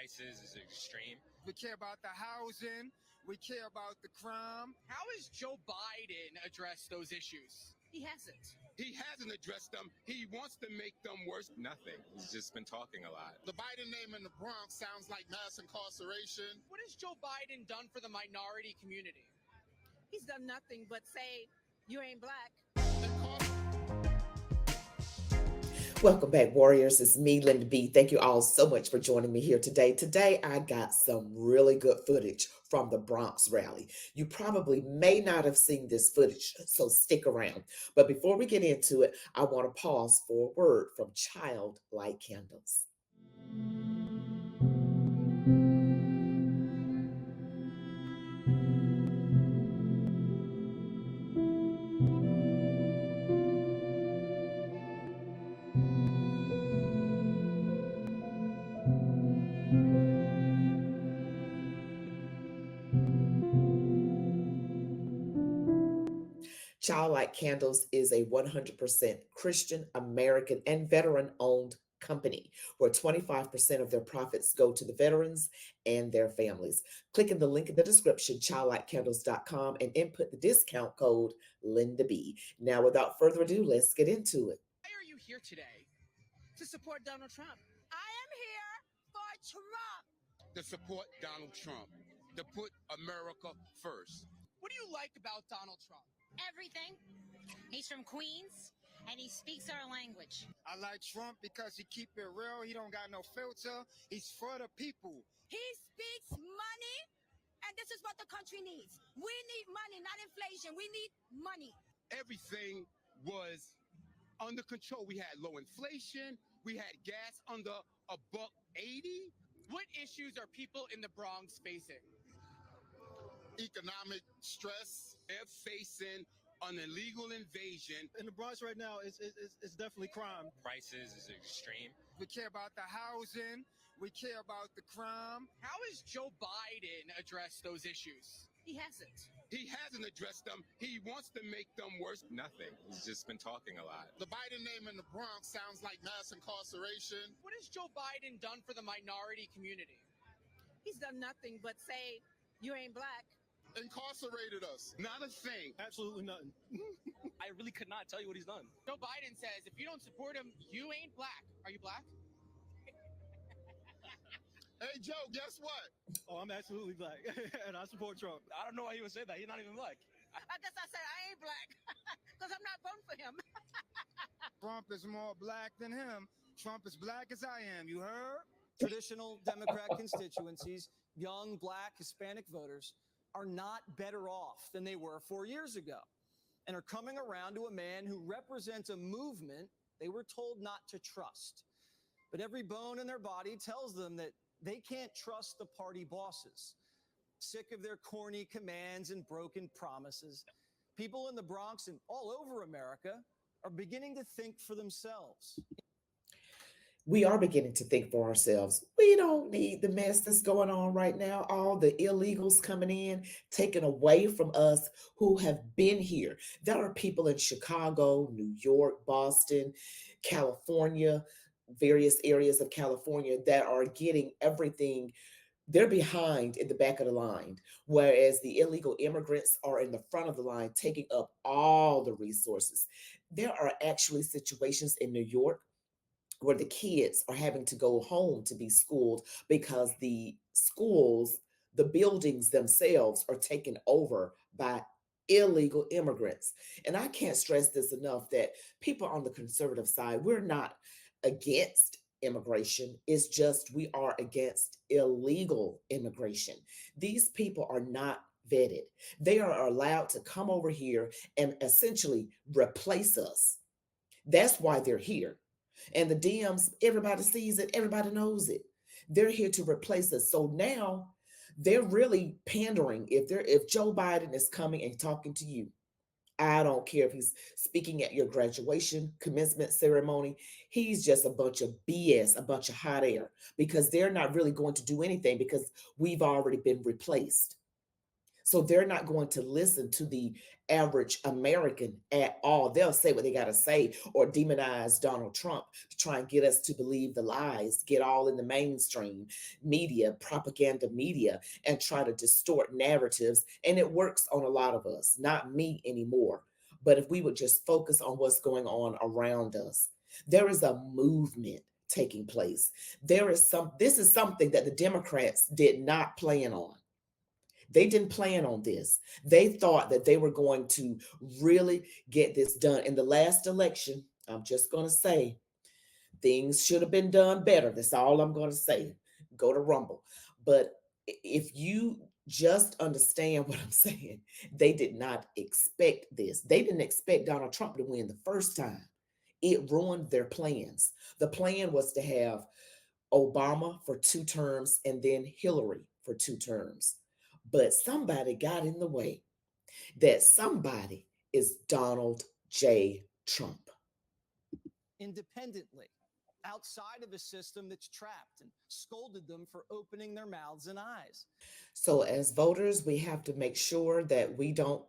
prices is extreme. We care about the housing. We care about the crime. How has Joe Biden addressed those issues? He hasn't. He hasn't addressed them. He wants to make them worse. Nothing. He's just been talking a lot. The Biden name in the Bronx sounds like mass incarceration. What has Joe Biden done for the minority community? He's done nothing but say, you ain't black. Welcome back, Warriors. It's me, Linda B. Thank you all so much for joining me here today. Today, I got some really good footage from the Bronx rally. You probably may not have seen this footage, so stick around. But before we get into it, I want to pause for a word from Child Like Candles. Child Like Candles is a 100% Christian, American, and veteran-owned company where 25% of their profits go to the veterans and their families. Click in the link in the description, childlikecandles.com, and input the discount code LindaB. Now, without further ado, let's get into it. Why are you here today? To support Donald Trump. I am here for Trump. To support Donald Trump. To put America first. What do you like about Donald Trump? Everything. He's from Queens, and he speaks our language. I like Trump because he keep it real. He don't got no filter. He's for the people. He speaks money, and this is what the country needs. We need money, not inflation. We need money. Everything was under control. We had low inflation. We had gas under $1.80. What issues are people in the Bronx facing? Economic stress. They're facing an illegal invasion. In the Bronx right now, it's definitely crime. Prices is extreme. We care about the housing. We care about the crime. How has Joe Biden addressed those issues? He hasn't. He hasn't addressed them. He wants to make them worse. Nothing. He's just been talking a lot. The Biden name in the Bronx sounds like mass incarceration. What has Joe Biden done for the minority community? He's done nothing but say, you ain't black. Incarcerated us. Not a thing. Absolutely nothing. I really could not tell you what he's done. Joe Biden says, if you don't support him, you ain't black. Are you black? Hey, Joe, guess what? Oh, I'm absolutely black, and I support Trump. I don't know why he would say that. He's not even black. I guess I said I ain't black because I'm not voting for him. Trump is more black than him. Trump is black as I am. You heard? Traditional Democrat constituencies, young black Hispanic voters, are not better off than they were 4 years ago and are coming around to a man who represents a movement they were told not to trust. But every bone in their body tells them that they can't trust the party bosses. Sick of their corny commands and broken promises, people in the Bronx and all over America are beginning to think for themselves. We are beginning to think for ourselves. We don't need the mess that's going on right now. All the illegals coming in, taken away from us who have been here. There are people in Chicago, New York, Boston, California, various areas of California that are getting everything. They're behind in the back of the line, whereas the illegal immigrants are in the front of the line, taking up all the resources. There are actually situations in New York where the kids are having to go home to be schooled because the schools, the buildings themselves are taken over by illegal immigrants. And I can't stress this enough that people on the conservative side, we're not against immigration. It's just we are against illegal immigration. These people are not vetted. They are allowed to come over here and essentially replace us. That's why they're here. And the DMs, everybody sees it, everybody knows it. They're here to replace us. So now they're really pandering. If Joe Biden is coming and talking to you, I don't care if he's speaking at your graduation, commencement ceremony, he's just a bunch of BS, a bunch of hot air, because they're not really going to do anything because we've already been replaced. So they're not going to listen to the average American at all. They'll say what they got to say or demonize Donald Trump to try and get us to believe the lies, get all in the mainstream media, propaganda media, and try to distort narratives. And it works on a lot of us, not me anymore. But if we would just focus on what's going on around us, there is a movement taking place. This is something that the Democrats did not plan on. They didn't plan on this. They thought that they were going to really get this done. In the last election, I'm just going to say things should have been done better. That's all I'm going to say. Go to Rumble. But if you just understand what I'm saying, they did not expect this. They didn't expect Donald Trump to win the first time. It ruined their plans. The plan was to have Obama for 2 terms and then Hillary for 2 terms. But somebody got in the way. That somebody is Donald J. Trump. Independently, outside of a system that's trapped and scolded them for opening their mouths and eyes. So, as voters, we have to make sure that we don't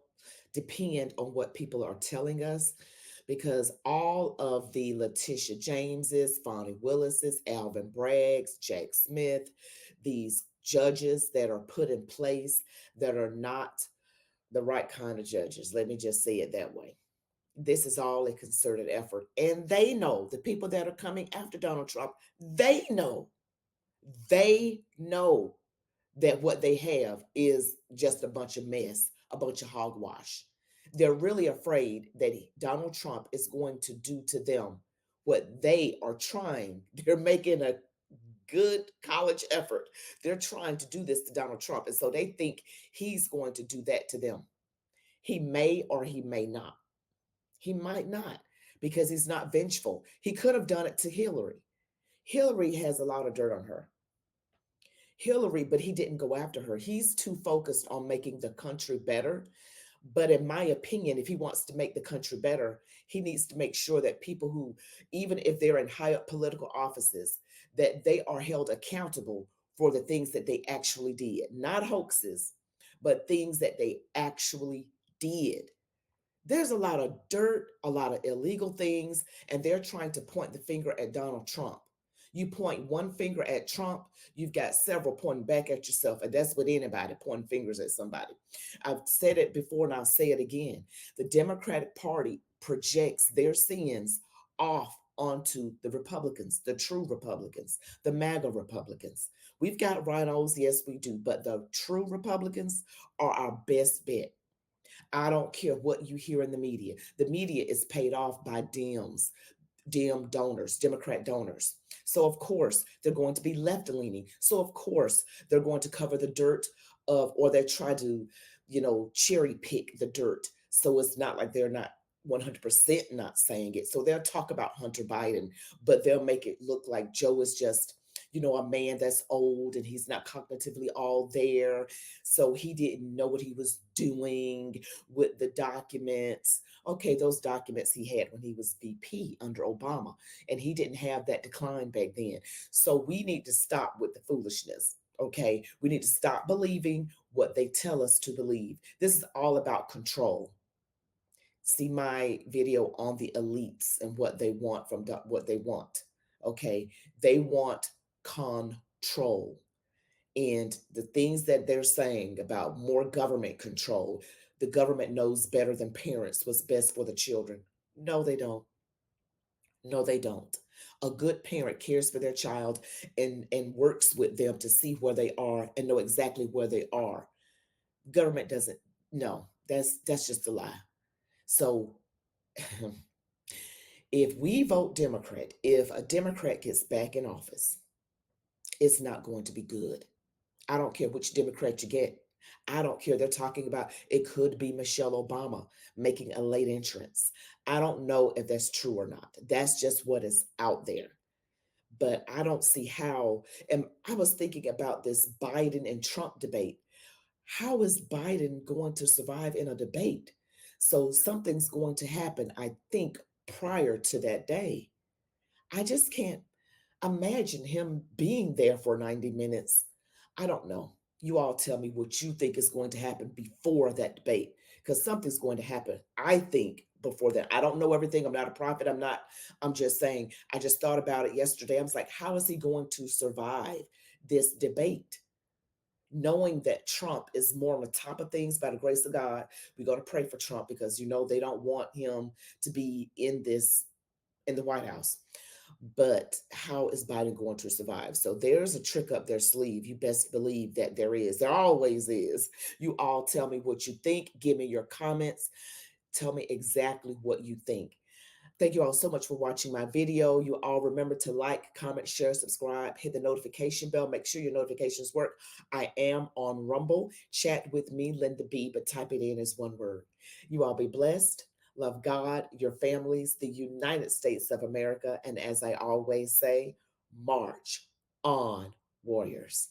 depend on what people are telling us, because all of the Letitia Jameses, Fonnie Willises, Alvin Braggs, Jack Smith, these judges that are put in place that are not the right kind of judges. Let me just say it that way. This is all a concerted effort. And they know, the people that are coming after Donald Trump, they know that what they have is just a bunch of mess, a bunch of hogwash. They're really afraid that Donald Trump is going to do to them what they are trying. They're making a good college effort. They're trying to do this to Donald Trump. And so they think he's going to do that to them. He may or he may not. He might not, because he's not vengeful. He could have done it to Hillary. Hillary has a lot of dirt on her. Hillary, but he didn't go after her. He's too focused on making the country better. But in my opinion, if he wants to make the country better, he needs to make sure that people who, even if they're in high up political offices, that they are held accountable for the things that they actually did. Not hoaxes, but things that they actually did. There's a lot of dirt, a lot of illegal things, and they're trying to point the finger at Donald Trump. You point one finger at Trump, you've got several pointing back at yourself, and that's with anybody pointing fingers at somebody. I've said it before and I'll say it again. The Democratic Party projects their sins off onto the Republicans, the true Republicans, the MAGA Republicans. We've got rhinos, yes, we do, but the true Republicans are our best bet. I don't care what you hear in the media. The media is paid off by Dem donors, Democrat donors. So of course they're going to be left leaning. So of course they're going to cover the dirt of, or they try to, cherry pick the dirt. So it's not like they're not 100% not saying it. So they'll talk about Hunter Biden, but they'll make it look like Joe is just, a man that's old and he's not cognitively all there. So he didn't know what he was doing with the documents. Okay, those documents he had when he was VP under Obama, and he didn't have that decline back then. So we need to stop with the foolishness. Okay, we need to stop believing what they tell us to believe. This is all about control. See my video on the elites and what they want from what they want. Okay, they want control. And the things that they're saying about more government control, the government knows better than parents what's best for the children. No, they don't. No, they don't. A good parent cares for their child and works with them to see where they are and know exactly where they are. Government doesn't. No, that's just a lie. So if we vote Democrat, if a Democrat gets back in office, it's not going to be good. I don't care which Democrat you get. I don't care. They're talking about it could be Michelle Obama making a late entrance. I don't know if that's true or not. That's just what is out there. But I don't see how. And I was thinking about this Biden and Trump debate. How is Biden going to survive in a debate? So something's going to happen, I think, prior to that day. I just can't imagine him being there for 90 minutes. I don't know. You all tell me what you think is going to happen before that debate, because something's going to happen, I think, before that. I don't know everything. I'm not a prophet. I'm just saying, I just thought about it yesterday. I was like, how is he going to survive this debate? Knowing that Trump is more on the top of things by the grace of God, we're going to pray for Trump because they don't want him to be in the White House. But how is Biden going to survive? So there's a trick up their sleeve. You best believe that there is. There always is. You all tell me what you think. Give me your comments. Tell me exactly what you think. Thank you all so much for watching my video. You all remember to like, comment, share, subscribe, hit the notification bell. Make sure your notifications work. I am on Rumble. Chat with me, Linda B, but type it in as one word. You all be blessed. Love God, your families, the United States of America. And as I always say, march on, warriors.